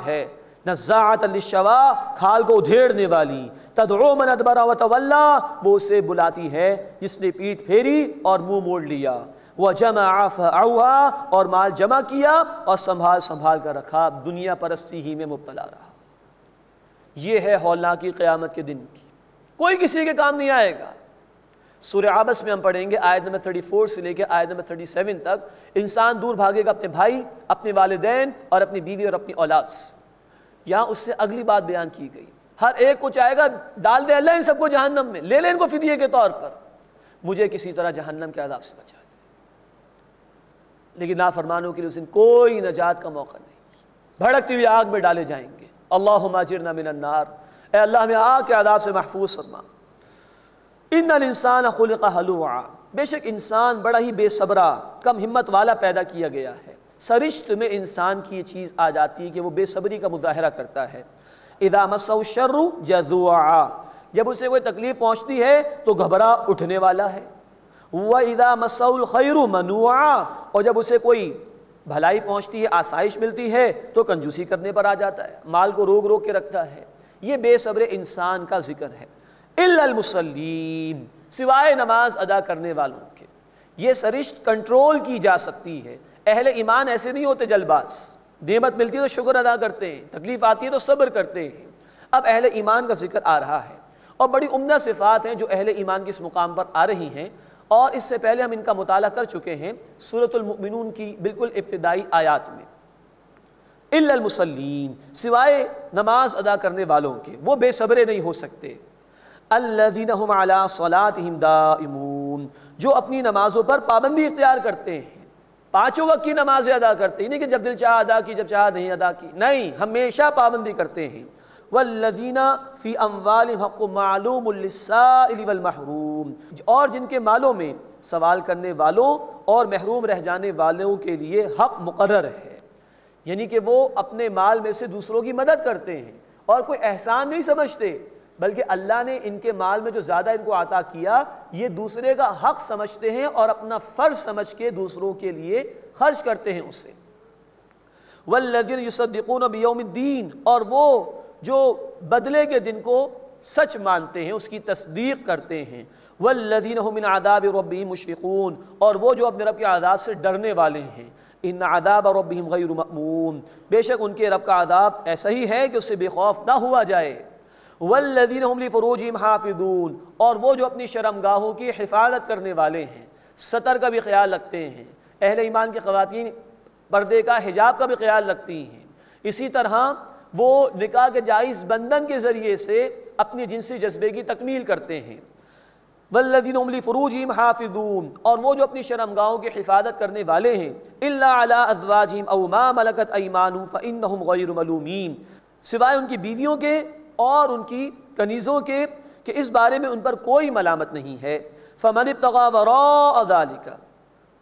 ہے، نزاعۃ للشوا، کھال کو ادھیڑنے والی، تدعو من ادبر وتولی، وہ اسے بلاتی ہے جس نے پیٹھ پھیری اور منہ موڑ لیا، وجمع فأوعى، اور مال جمع کیا اور سنبھال کر رکھا، دنیا پرستی ہی میں مبتلا رہا۔ یہ ہے ہولناکی قیامت کے دن کی، کوئی کسی کے کام نہیں آئے گا۔ سورہ عبس میں ہم پڑھیں گے آیت نمبر 34 سے لے کے آیت نمبر 37 تک، انسان دور بھاگے گا اپنے بھائی، اپنے والدین اور اپنی بیوی اور اپنی اولاد سے۔ یہاں اس سے اگلی بات بیان کی گئی، ہر ایک کو چاہے گا ڈال دے اللہ ان سب کو جہنم میں، لے لے ان کو فدیے کے طور پر، مجھے کسی طرح جہنم کے عذاب سے بچا دے۔ لیکن نافرمانوں کے لیے اس دن کوئی نجات کا موقع نہیں، بھڑکتی ہوئی آگ میں ڈالے جائیں گے۔ اللہم اجرنا من النار، اے اللہ ہمیں آگ کے عذاب سے محفوظ فرما۔ ان الانسان خلق ہلوعا، بے شک انسان بڑا ہی بے صبرا، کم ہمت والا پیدا کیا گیا ہے۔ سرشت میں انسان کی یہ چیز آ جاتی ہے کہ وہ بے صبری کا مظاہرہ کرتا ہے۔ اذا مسہ الشر جزوعا، جب اسے کوئی تکلیف پہنچتی ہے تو گھبرا اٹھنے والا ہے۔ وَإِذَا مَسَّهُ الْخَيْرُ مَنُوعًا، اور جب اسے کوئی بھلائی پہنچتی ہے، آسائش ملتی ہے تو کنجوسی کرنے پر آ جاتا ہے، مال کو روک روک کے رکھتا ہے۔ یہ بے صبر انسان کا ذکر ہے۔ إِلَّا الْمُصَلِّينَ، سوائے نماز ادا کرنے والوں کے۔ یہ سرشت کنٹرول کی جا سکتی ہے۔ اہل ایمان ایسے نہیں ہوتے جلد باز، نعمت ملتی ہے تو شکر ادا کرتے ہیں، تکلیف آتی ہے تو صبر کرتے ہیں۔ اب اہل ایمان کا ذکر آ رہا ہے، اور بڑی عمدہ صفات ہیں جو اہل ایمان کے اس مقام پر آ رہی ہیں، اور اس سے پہلے ہم ان کا مطالعہ کر چکے ہیں سورۃ المؤمنون کی بالکل ابتدائی آیات میں۔ الا المصلین، سوائے نماز ادا کرنے والوں کے، وہ بے صبرے نہیں ہو سکتے۔ الذین هم علی صلاتهم دائمون، جو اپنی نمازوں پر پابندی اختیار کرتے ہیں، پانچوں وقت کی نمازیں ادا کرتے ہیں، نہیں کہ جب دل چاہا ادا کی، جب چاہا نہیں ادا کی، نہیں، ہمیشہ پابندی کرتے ہیں۔ والذین فی اموالہم حق معلوم للسائل والمحروم، اور جن کے مالوں میں سوال کرنے والوں اور محروم رہ جانے والوں کے لیے حق مقرر ہے، یعنی کہ وہ اپنے مال میں سے دوسروں کی مدد کرتے ہیں اور کوئی احسان نہیں سمجھتے، بلکہ اللہ نے ان کے مال میں جو زیادہ ان کو عطا کیا یہ دوسرے کا حق سمجھتے ہیں اور اپنا فرض سمجھ کے دوسروں کے لیے خرچ کرتے ہیں اسے۔ والذین یصدقون بیوم الدین، اور وہ جو بدلے کے دن کو سچ مانتے ہیں، اس کی تصدیق کرتے ہیں۔ والذین هم من عذاب ربهم مشفقون، اور وہ جو اپنے رب کے عذاب سے ڈرنے والے ہیں۔ ان عذاب ربهم غیر مأمون، بے شک ان کے رب کا عذاب ایسا ہی ہے کہ اس سے بے خوف نہ ہوا جائے۔ والذین هم لفروجهم حافظون، اور وہ جو اپنی شرمگاہوں کی حفاظت کرنے والے ہیں، ستر کا بھی خیال رکھتے ہیں۔ اہل ایمان کی خواتین پردے کا، حجاب کا بھی خیال رکھتی ہیں۔ اسی طرح وہ نکاح کے جائز بندھن کے ذریعے سے اپنی جنسی جذبے کی تکمیل کرتے ہیں۔ والذین هم لفروجهم حافظون، اور وہ جو اپنی شرمگاہوں کی حفاظت کرنے والے ہیں۔ الا علی ازواجہم او ما ملکت ایمانہم فانہم غیر ملومین، سوائے ان کی بیویوں کے اور ان کی کنیزوں کے کہ اس بارے میں ان پر کوئی ملامت نہیں ہے۔ فمن ابتغى وراء ذلک،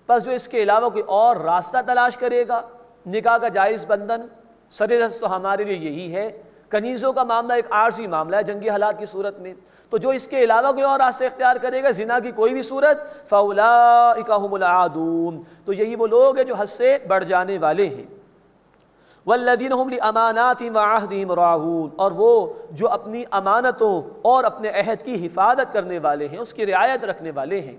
پس جو اس کے علاوہ کوئی اور راستہ تلاش کرے گا، نکاح کا جائز بندھن سررست تو ہمارے لیے یہی ہے، کنیزوں کا معاملہ ایک عارضی معاملہ ہے جنگی حالات کی صورت میں، تو جو اس کے علاوہ کوئی اور راستہ اختیار کرے گا، زنا کی کوئی بھی صورت، فاولئک هم العادون، تو یہی وہ لوگ ہیں جو حد سے بڑھ جانے والے ہیں۔ والذین هم لاماناتہم وعہدہم راعون، اور وہ جو اپنی امانتوں اور اپنے عہد کی حفاظت کرنے والے ہیں، اس کی رعایت رکھنے والے ہیں۔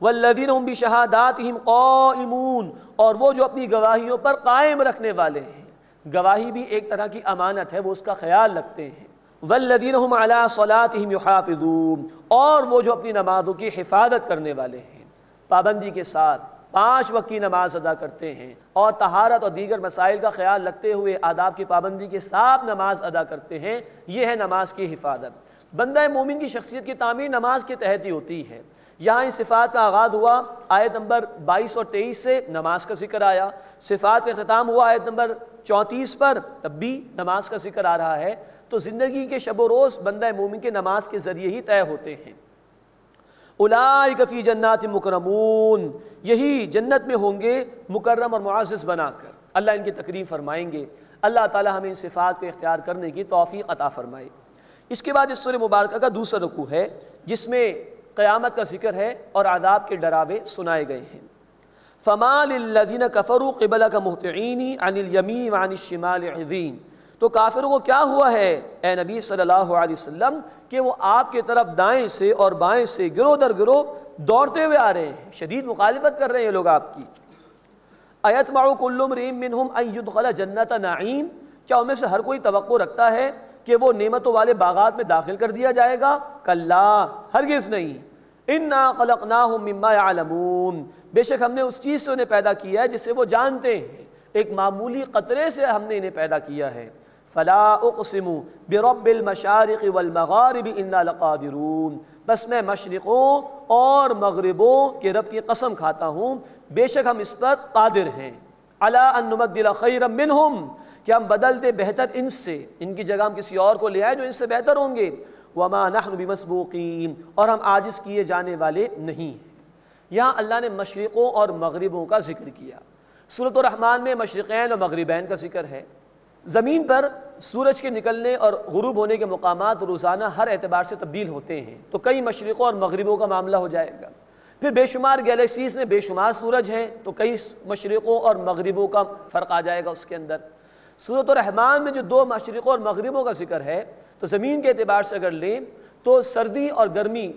والذین هم بشہاداتہم قائمون، اور وہ جو اپنی گواہیوں پر قائم رکھنے والے ہیں، گواہی بھی ایک طرح کی امانت ہے، وہ اس کا خیال رکھتے ہیں۔ والذین هم علی صلاتہم یحافظون، اور وہ جو اپنی نمازوں کی حفاظت کرنے والے ہیں، پابندی کے ساتھ 5 وقت کی نماز ادا کرتے ہیں اور طہارت اور دیگر مسائل کا خیال رکھتے ہوئے آداب کی پابندی کے ساتھ نماز ادا کرتے ہیں، یہ ہے نماز کی حفاظت۔ بندہ مومن کی شخصیت کی تعمیر نماز کے تحت ہی ہوتی ہے۔ یہاں ان صفات کا آغاز ہوا آیت نمبر 22 اور 23 سے، نماز کا ذکر آیا، صفات کا اختتام ہوا آیت نمبر 34 پر، تب بھی نماز کا ذکر آ رہا ہے۔ تو زندگی کے شب و روز بندہ مومن کے نماز کے ذریعے ہی طے ہوتے ہیں۔ اولئک فی جنات مکرمون، یہی جنت میں ہوں گے مکرم اور معزز بنا کر، اللہ ان کی تکریم فرمائیں گے۔ اللہ تعالی ہمیں ان صفات کو اختیار کرنے کی توفیق عطا فرمائے۔ اس کے بعد اس سورہ مبارکہ کا دوسرا رکوع ہے جس میں قیامت کا ذکر ہے اور عذاب کے ڈراوے سنائے گئے ہیں۔ فما للذین کفروا قبلک مہطعین عن الیمین وعن الشمال عظیم، تو کافروں کو کیا ہوا ہے اے نبی صلی اللہ علیہ وسلم کہ وہ آپ کی طرف دائیں سے اور بائیں سے گروہ در گروہ دوڑتے ہوئے آ رہے ہیں، شدید مخالفت کر رہے ہیں یہ لوگ آپ کی۔ ایطمع کل امرئ منہم ان یدخل جنت نعیم، کیا ان میں سے ہر کوئی توقع رکھتا ہے کہ وہ نعمتوں والے باغات میں داخل کر دیا جائے گا؟ کلا، ہرگز نہیں۔ انا خلقناہم مما یعلمون، بے شک ہم نے اس چیز سے انہیں پیدا کیا ہے جسے وہ جانتے ہیں، ایک معمولی قطرے سے ہم نے انہیں پیدا کیا ہے۔ فلا اقسم برب المشارق والمغارب انا لقادرون، بس میں مشرقوں اور مغربوں کے رب کی قسم کھاتا ہوں، بے شک ہم اس پر قادر ہیں۔ علی ان نبدل خیرا منہم، کہ ہم بدل دیں بہتر ان سے، ان کی جگہ ہم کسی اور کو لے آئے جو ان سے بہتر ہوں گے۔ وما نحن بمسبوقین، اور ہم عاجز کیے جانے والے نہیں ہیں۔ یہاں اللہ نے مشرقوں اور مغربوں کا ذکر کیا۔ سورۃ الرحمن میں مشرقین اور مغربین کا ذکر ہے۔ زمین پر سورج کے نکلنے اور غروب ہونے کے مقامات روزانہ ہر اعتبار سے تبدیل ہوتے ہیں، تو کئی مشرقوں اور مغربوں کا معاملہ ہو جائے گا۔ پھر بے شمار گیلیکسیز میں بے شمار سورج ہیں، تو کئی مشرقوں اور مغربوں کا فرق آ جائے گا اس کے اندر۔ سورۃ الرحمن میں جو دو مشرقوں اور مغربوں کا ذکر ہے، تو زمین کے اعتبار سے اگر لیں تو سردی اور گرمی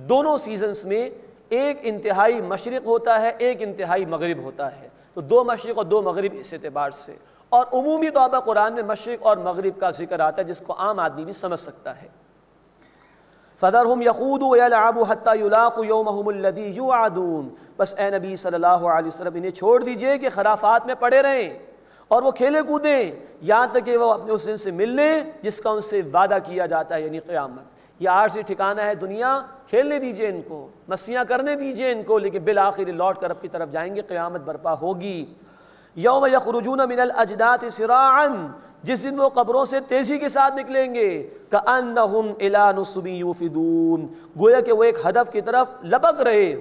دونوں سیزنز میں ایک انتہائی مشرق ہوتا ہے، ایک انتہائی مغرب ہوتا ہے، تو دو مشرق اور دو مغرب اس اعتبار سے۔ اور عمومی طور پر قرآن میں مشرق اور مغرب کا ذکر آتا ہے جس کو عام آدمی بھی سمجھ سکتا ہے۔ فَذَرْهُمْ يَخُوضُوا وَيَلْعَبُوا حَتَّى يُلَاقُوا يَوْمَهُمُ الَّذِي يُوعَدُونَ، بس اے نبی صلی اللہ علیہ وسلم انہیں چھوڑ دیجئے کہ خرافات میں پڑے رہیں اور وہ کھیلے کودیں یہاں تک کہ وہ اپنے اس دن سے مل لیں جس کا ان سے وعدہ کیا جاتا ہے، یعنی قیامت۔ یہ عارضی ٹھکانہ ہے دنیا، کھیلنے دیجئے ان کو، مسیاں کرنے دیجئے ان کو، لیکن بالآخر لوٹ کر رب کی طرف جائیں گے، قیامت برپا ہوگی۔ یوم یخرجون من الاجداث سراعا، جس دن وہ قبروں سے تیزی کے ساتھ نکلیں گے، کأنہم الی نصب یوفدون، گویا کہ وہ ایک ہدف کی طرف لپک رہے،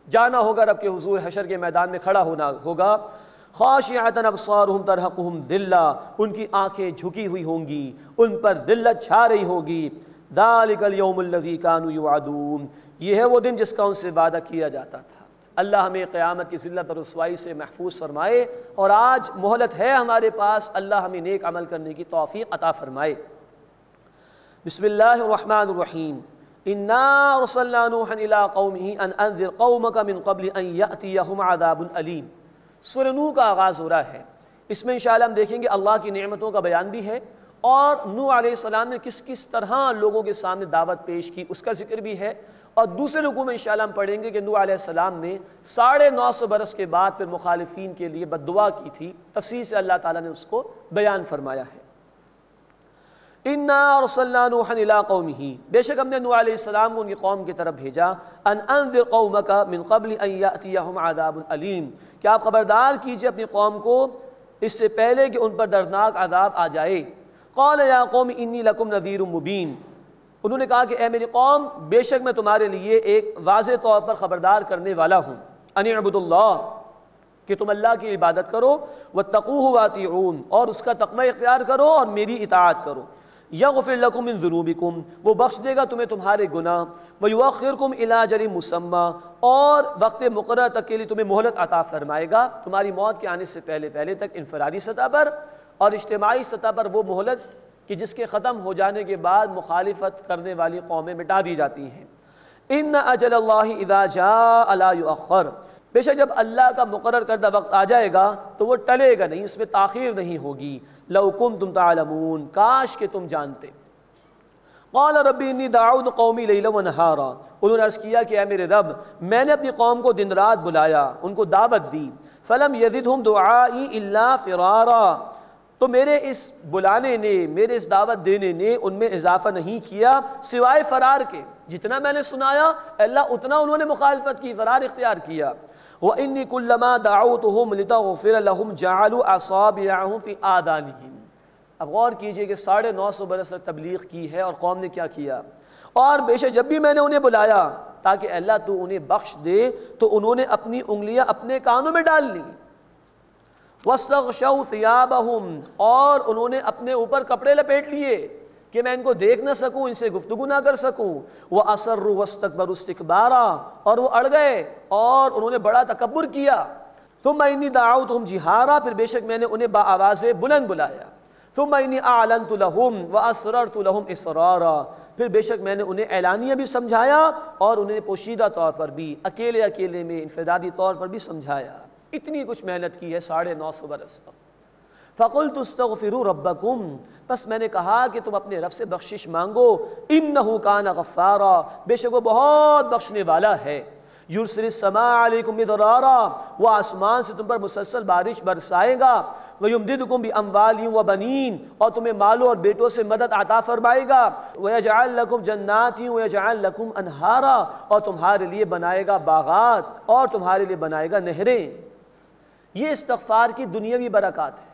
جانا ہوگا رب کے حضور، حشر کے میدان میں کھڑا ہونا ہوگا۔ خاشعۃ ابصارہم ترہقہم ذلہ، ان کی آنکھیں جھکی ہوئی ہوں گی، ان پر ذلت چھا رہی ہوگی۔ ذالک الیوم الذی کانوا یوعدون، یہ ہے وہ دن جس کا ان سے وعدہ کیا جاتا تھا۔ اللہ ہمیں قیامت کی ذلت اور رسوائی سے محفوظ فرمائے، اور آج مہلت ہے ہمارے پاس، اللہ ہمیں نیک عمل کرنے کی توفیق عطا فرمائے۔ بسم اللہ الرحمن الرحیم۔ انا ارسلنا نوحا الی قومہ ان انذر قومک من قبل ان یأتیہم عذاب علیم۔ سورہ نوح کا آغاز ہو رہا ہے، اس میں انشاءاللہ ہم دیکھیں گے اللہ کی نعمتوں کا بیان بھی ہے، اور نوح علیہ السلام نے کس کس طرح لوگوں کے سامنے دعوت پیش کی اس کا ذکر بھی ہے، اور دوسرے رکوع میں انشاءاللہ ہم پڑھیں گے کہ نوح علیہ السلام نے 950 برس کے بعد پھر مخالفین کے لیے بد دعا کی تھی، تفصیل سے اللہ تعالیٰ نے اس کو بیان فرمایا ہے۔ انا ارسلنا نوحا الی قومہ، بے شک ہم نے نوح علیہ السلام کو ان کی قوم کی طرف بھیجا، ان انذر قومک من قبل ان یأتیہم عذاب علیم، کہ آپ خبردار کیجئے اپنی قوم کو اس سے پہلے کہ ان پر دردناک عذاب آ جائے۔ قال یا قوم انی لکم نذیر مبین، انہوں نے کہا کہ اے میری قوم، بے شک میں تمہارے لیے ایک واضح طور پر خبردار کرنے والا ہوں، ان اعبدوا اللہ، کہ تم اللہ کی عبادت کرو، واتقوہ واطیعون، اور اس کا تقوی اختیار کرو اور میری اطاعت کرو۔ یغفر لکم من ذنوبکم، وہ بخش دے گا تمہیں تمہارے گناہ، ویؤخرکم الی اجل مسمی، اور وقت مقررہ تک کے لیے تمہیں مہلت عطا فرمائے گا، تمہاری موت کے آنے سے پہلے تک انفرادی سطح پر اور اجتماعی سطح پر وہ مہلت کہ جس کے ختم ہو جانے کے بعد مخالفت کرنے والی قومیں مٹا دی جاتی ہیں۔ ان اجل اللہ اذا جاء لا یؤخر، بے شک جب اللہ کا مقرر کردہ وقت آ جائے گا تو وہ ٹلے گا نہیں، اس میں تاخیر نہیں ہوگی۔ لو کنتم تعلمون، کاش کہ تم جانتے۔ قال ربی انی دعوت قومی لیلا ونہارا، انہوں نے عرض کیا کہ اے میرے رب، میں نے اپنی قوم کو دن رات بلایا، ان کو دعوت دی۔ فلم یزدہم دعائی الا فرارا، تو میرے اس بلانے نے، میرے اس دعوت دینے نے ان میں اضافہ نہیں کیا سوائے فرار کے، جتنا میں نے سنایا اللہ اتنا انہوں نے مخالفت کی، فرار اختیار کیا۔ وَإِنِّي كُلَّمَا دَعَوْتُهُمْ لِتَغْفِرَ لَهُمْ جَعَلُوا أَصَابِعَهُمْ فِي آذَانِهِمْ، اب غور کیجئے کہ 950 برس تک تبلیغ کی ہے اور قوم نے کیا کیا، اور بے شک جب بھی میں نے انہیں بلایا تاکہ اللہ تو انہیں بخش دے تو انہوں نے اپنی انگلیاں اپنے کانوں میں ڈال لی۔ وَاسْتَغْشَوْا ثِيَابَهُمْ، اور انہوں نے اپنے اوپر کپڑے لپیٹ لیے کہ میں ان کو دیکھ نہ سکوں، ان سے گفتگو نہ کر سکوں۔ وَأَصَرُّوا وَاسْتَكْبَرُوا اسْتِكْبَارًا، اور وہ اڑ گئے اور انہوں نے بڑا تکبر کیا۔ ثم انی دعوتہم جہارا، پھر بے شک میں نے انہیں بآواز بلند بلایا، ثم انی اعلنت لہم واسررت لہم اسرارا، پھر بے شک میں نے انہیں اعلانیہ بھی سمجھایا اور انہیں پوشیدہ طور پر بھی، اکیلے اکیلے میں انفرادی طور پر بھی سمجھایا۔ اتنی کچھ محنت کی ہے 950 برس تک۔ فَقُلْتُ اسْتَغْفِرُوا رَبَّكُمْ، پس میں نے کہا کہ تم اپنے رب سے بخشش مانگو، إِنَّهُ كَانَ غَفَّارًا، بے شک وہ بہت بخشنے والا ہے، يُرْسِلِ السَّمَاءَ عَلَيْكُمْ مِدْرَارًا، وہ آسمان سے تم پر مسلسل بارش برسائے گا، وَيُمْدِدْكُمْ بِأَمْوَالٍ وَبَنِينَ، اور تمہیں مالوں اور بیٹوں سے مدد عطا فرمائے گا، وَيَجْعَلْ لَكُمْ جَنَّاتٍ وَيَجْعَلْ لَكُمْ أَنْهَارًا، اور تمہارے لیے بنائے گا باغات اور تمہارے لیے بنائے گا نہریں۔ یہ استغفار کی دنیاوی برکات ہے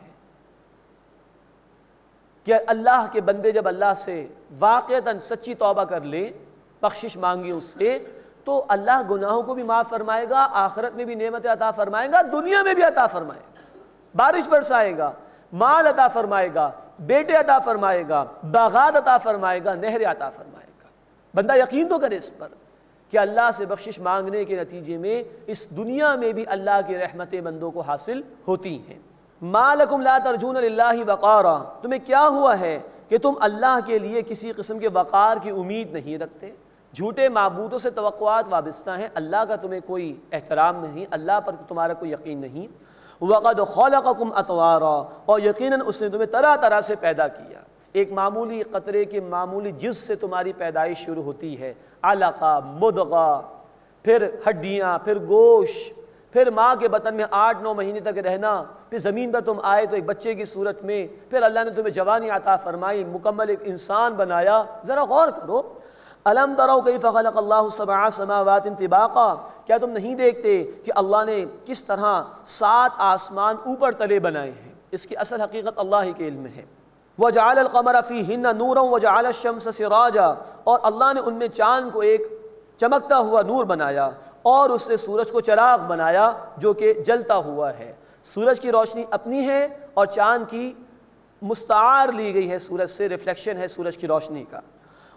کہ اللہ کے بندے جب اللہ سے واقعتاً سچی توبہ کر لیں، بخشش مانگی اس سے، تو اللہ گناہوں کو بھی معاف فرمائے گا، آخرت میں بھی نعمتیں عطا فرمائے گا، دنیا میں بھی عطا فرمائے گا، بارش برسائے گا، مال عطا فرمائے گا، بیٹے عطا فرمائے گا، باغات عطا فرمائے گا، نہر عطا فرمائے گا۔ بندہ یقین تو کرے اس پر کہ اللہ سے بخشش مانگنے کے نتیجے میں اس دنیا میں بھی اللہ کی رحمتیں بندوں کو حاصل ہوتی ہیں۔ مَا لَكُمْ لَا تَرْجُونَ لِلَّهِ وَقَارًا، تمہیں کیا ہوا ہے کہ تم اللہ کے لیے کسی قسم کے وقار کی امید نہیں رکھتے؟ جھوٹے معبودوں سے توقعات وابستہ ہیں، اللہ کا تمہیں کوئی احترام نہیں، اللہ پر تمہارا کوئی یقین نہیں۔ وَقَدْ خَلَقَكُمْ أَطْوَارًا، اور یقیناً اس نے تمہیں طرح طرح سے پیدا کیا۔ ایک معمولی قطرے کے معمولی جز سے تمہاری پیدائش شروع ہوتی ہے، علقہ، مضغہ، پھر ہڈیاں، پھر گوشت، پھر ماں کے بطن میں 8-9 مہینے تک رہنا، پھر زمین پر تم آئے تو ایک بچے کی صورت میں، پھر اللہ نے تمہیں جوانی عطا فرمائی، مکمل ایک انسان بنایا۔ ذرا غور کرو، الم تروا کیف خلق اللہ 7 سماوات طباقا، کیا تم نہیں دیکھتے کہ اللہ نے کس طرح 7 آسمان اوپر تلے بنائے ہیں؟ اس کی اصل حقیقت اللہ ہی کے علم میں ہے۔ وَجَعَلَ الْقَمَرَ فِيهِنَّ نُورًا وَجَعَلَ الشَّمْسَ سِرَاجًا، اور اللہ نے ان میں چاند کو ایک چمکتا ہوا نور بنایا اور اس سے سورج کو چراغ بنایا جو کہ جلتا ہوا ہے۔ سورج کی روشنی اپنی ہے اور چاند کی مستعار لی گئی ہے، سورج سے ریفلیکشن ہے سورج کی روشنی کا۔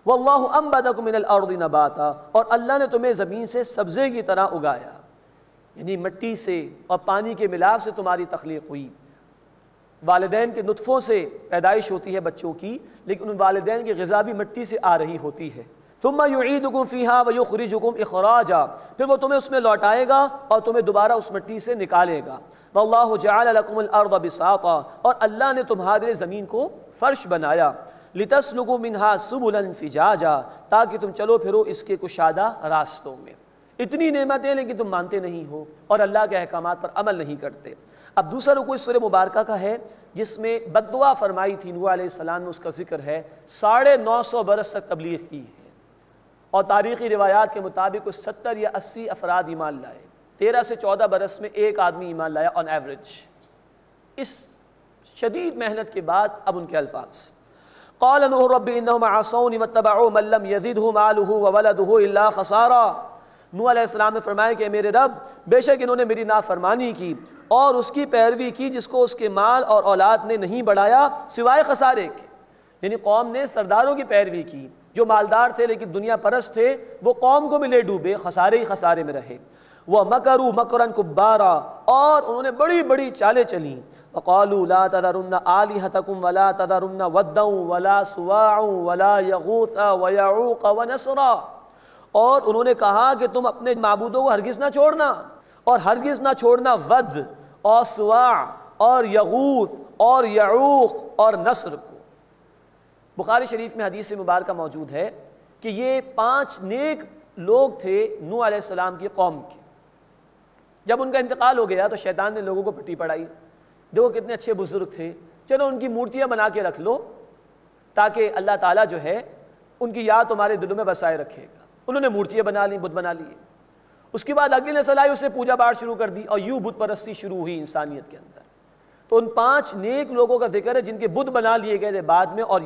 وَاللَّهُ أَنبَتَكُم مِّنَ الْأَرْضِ نَبَاتًا، اور اللہ نے تمہیں زمین سے سبزے کی طرح اگایا، یعنی مٹی سے اور پانی کے ملاپ سے تمہاری تخلیق ہوئی۔ والدین کے نطفوں سے پیدائش ہوتی ہے بچوں کی، لیکن ان والدین کی غذا بھی مٹی سے آ رہی ہوتی ہے۔ ثُمَّ يُعِيدُكُمْ فِيهَا وَيُخْرِجُكُمْ إِخْرَاجًا، پھر وہ تمہیں اس میں لوٹائے گا اور تمہیں دوبارہ اس مٹی سے نکالے گا۔ وَاللَّهُ جَعَلَ لَكُمُ الْأَرْضَ بِسَاطًا، اور اللہ نے تمہارے لیے زمین کو فرش بنایا۔ لِتَسْلُكُوا مِنْهَا سُبُلًا فِجَاجًا، تاکہ تم چلو پھرو اس کے کشادہ راستوں میں۔ اتنی نعمتیں لیکن تم مانتے نہیں ہو اور اللہ کے احکامات پر عمل نہیں کرتے۔ اب دوسرا رکوع اس سورہ مبارکہ کا ہے جس میں بد دعا فرمائی تھی نوح علیہ السلام نے، اس کا ذکر ہے۔ 950 برس تک تبلیغ کی ہے اور تاریخی روایات کے مطابق کچھ 70 یا 80 افراد ایمان لائے، 13 سے 14 برس میں ایک آدمی ایمان لایا آن ایوریج۔ اس شدید محنت کے بعد اب ان کے الفاظ، قال نوح رب انہم عصونی واتبعوا من لم یزدہ مالہ وولدہ الا خسارا۔ نوح علیہ السلام نے فرمایا کہ میرے رب، بے شک انہوں نے میری نافرمانی کی اور اس کی پیروی کی جس کو اس کے مال اور اولاد نے نہیں بڑھایا سوائے خسارے کے۔ یعنی قوم نے سرداروں کی پیروی کی جو مالدار تھے لیکن دنیا پرست تھے، وہ قوم کو بھی لے ڈوبے، خسارے ہی خسارے میں رہے۔ وَمَكَرُوا مَكْرًا كُبَّارًا، اور انہوں نے بڑی بڑی چالیں چلیں۔ وَقَالُوا لَا تَذَرُنَّ آلِهَتَكُمْ وَلَا تَذَرُنَّ وَدًّا وَلَا سُوَاعًا وَلَا يَغُوثَ وَيَعُوقَ وَنَسْرًا، اور انہوں نے کہا کہ تم اپنے معبودوں کو ہرگز نہ چھوڑنا، اور ہرگز نہ چھوڑنا ود اور سواع اور یغوث اور یعوق اور نصر کو۔ بخاری شریف میں حدیث مبارکہ موجود ہے کہ یہ 5 نیک لوگ تھے نوح علیہ السلام کی قوم کے۔ جب ان کا انتقال ہو گیا تو شیطان نے لوگوں کو پٹی پڑھائی، دیکھو کتنے اچھے بزرگ تھے، چلو ان کی مورتیاں بنا کے رکھ لو تاکہ اللہ تعالیٰ جو ہے ان کی یاد تمہارے دلوں میں بسائے رکھے گا۔ انہوں نے مورتیاں بنا لی، بت بنا لیے۔ اس کے بعد اگلی نسل آئی، اسے پوجا پاٹ شروع کر دی اور یوں بت پرستی شروع ہوئی انسانیت کے اندر۔ تو ان 5 نیک لوگوں کا ذکر ہے جن کے بت بنا لیے گئے تھے بعد میں، اور